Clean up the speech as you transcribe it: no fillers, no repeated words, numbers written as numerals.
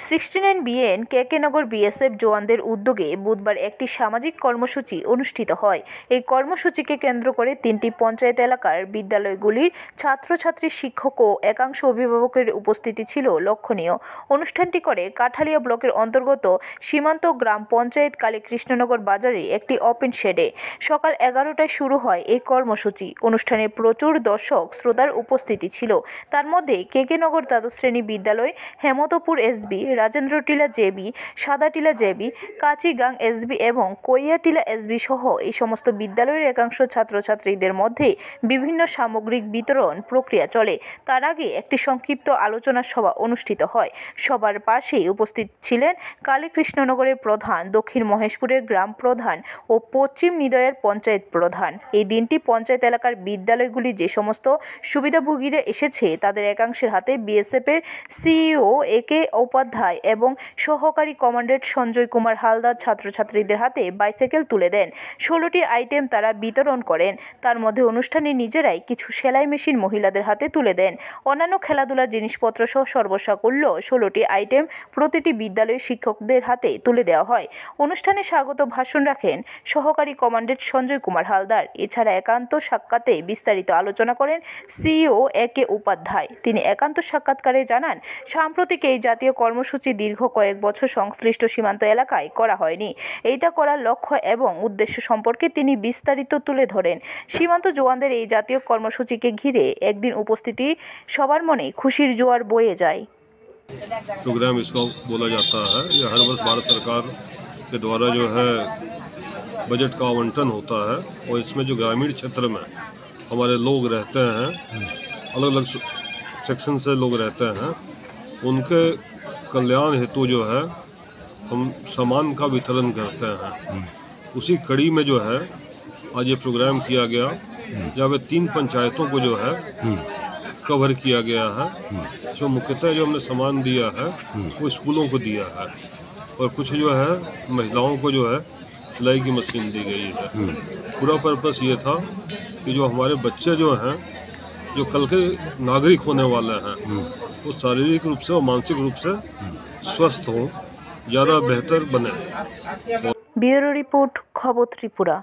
69BN কেকেনগর BSF জওয়ানদের উদ্যোগে বুধবার একটি সামাজিক কর্মসূচি অনুষ্ঠিত হয়। এই কর্মসূচিকে কেন্দ্র করে 3টি পঞ্চায়েত এলাকার বিদ্যালয়গুলির ছাত্রছাত্রী, শিক্ষক ও একাংশ অভিভাবকের উপস্থিতি ছিল লক্ষণীয়। অনুষ্ঠানটি করে কাঠালিয়া ব্লকের অন্তর্গত সীমান্ত গ্রাম পঞ্চায়েত কালীকৃষ্ণনগর বাজারে একটি ওপেন শেডে। সকাল 11টায় শুরু হয় এই কর্মসূচি। অনুষ্ঠানে প্রচুর দর্শক শ্রোতার উপস্থিতি ছিল। তার মধ্যে কেকেনগর দ্বাদশ শ্রেণী বিদ্যালয়, Hemantapur SB, Rajendratila JB, Sadatila JB, Kachigang SB এবং কৈয়াটিলা এসবি সহ এই সমস্ত বিদ্যালয়ের একাংশ ছাত্রছাত্রীদের মধ্যে বিভিন্ন সামগ্রিক বিতরণ প্রক্রিয়া চলে। তার আগে একটি সংক্ষিপ্ত আলোচনা সভা অনুষ্ঠিত হয়। সবার পাশেই উপস্থিত ছিলেন কালীকৃষ্ণনগরের প্রধান, দক্ষিণ মহেশপুরের গ্রাম প্রধান ও পশ্চিম নিদয়ের পঞ্চায়েত প্রধান। এই দিনটি পঞ্চায়েত এলাকার বিদ্যালয়গুলি যে সমস্ত সুবিধাভোগীরা এসেছে তাদের একাংশের হাতে বিএসএফের সিইও একে উপাধ্যায় এবং সহকারী কমান্ডেন্ট সঞ্জয় কুমার হালদার ছাত্রছাত্রীদের হাতে বাইসাইকেল তুলে দেন। 16টি আইটেম তারা বিতরণ করেন। তার মধ্যে অনুষ্ঠানে নিজেরাই কিছু সেলাই মেশিন মহিলাদের হাতে তুলে দেন। অন্যান্য খেলাধুলার জিনিসপত্র সহ সর্বসাকুল্য 16টি আইটেম প্রতিটি বিদ্যালয়ের শিক্ষকদের হাতে তুলে দেওয়া হয়। অনুষ্ঠানে স্বাগত ভাষণ রাখেন সহকারী কমান্ডেন্ট সঞ্জয় কুমার হালদার। এছাড়া একান্ত সাক্ষাতে বিস্তারিত আলোচনা করেন সিইও একে উপাধ্যায়। তিনি একান্ত সাক্ষাৎকারে জানান, সাম্প্রতিক এই জাতীয় কর্মসূচি দীর্ঘ কয়েক বছর সংশ্লিষ্ট সীমান্ত এলাকায় করা হয়নি। এইটা করার লক্ষ্য এবং উদ্দেশ্য সম্পর্কে তিনি বিস্তারিত তুলে ধরেন। সীমান্ত জওয়ানদের এই জাতীয় কর্মসূচিকে ঘিরে একদিন উপস্থিতি সবার মনে খুশির জোয়ার বয়ে যায়। प्रोग्राम इसको बोला जाता है। ये हर वर्ष भारत सरकार के द्वारा जो है बजट का आवंटन होता है और इसमें जो ग्रामीण क्षेत्र में हमारे लोग रहते हैं, अलग अलग सेक्शन से लोग रहते हैं, उनके कल्याण हेतु जो है हम सामान का वितरण करते हैं। उसी कड़ी में जो है आज ये प्रोग्राम किया गया, जहाँ पे 3 पंचायतों को जो है कवर किया गया है। जो मुख्यतः जो हमने सामान दिया है वो स्कूलों को दिया है और कुछ जो है महिलाओं को जो है सिलाई की मशीन दी गई है। पूरा पर्पस ये था कि जो हमारे बच्चे जो हैं, जो कल के नागरिक होने वाले हैं, वो शारीरिक रूप से और मानसिक रूप से स्वस्थ हों, ज़्यादा बेहतर बने। ब्यूरो रिपोर्ट, खबर त्रिपुरा।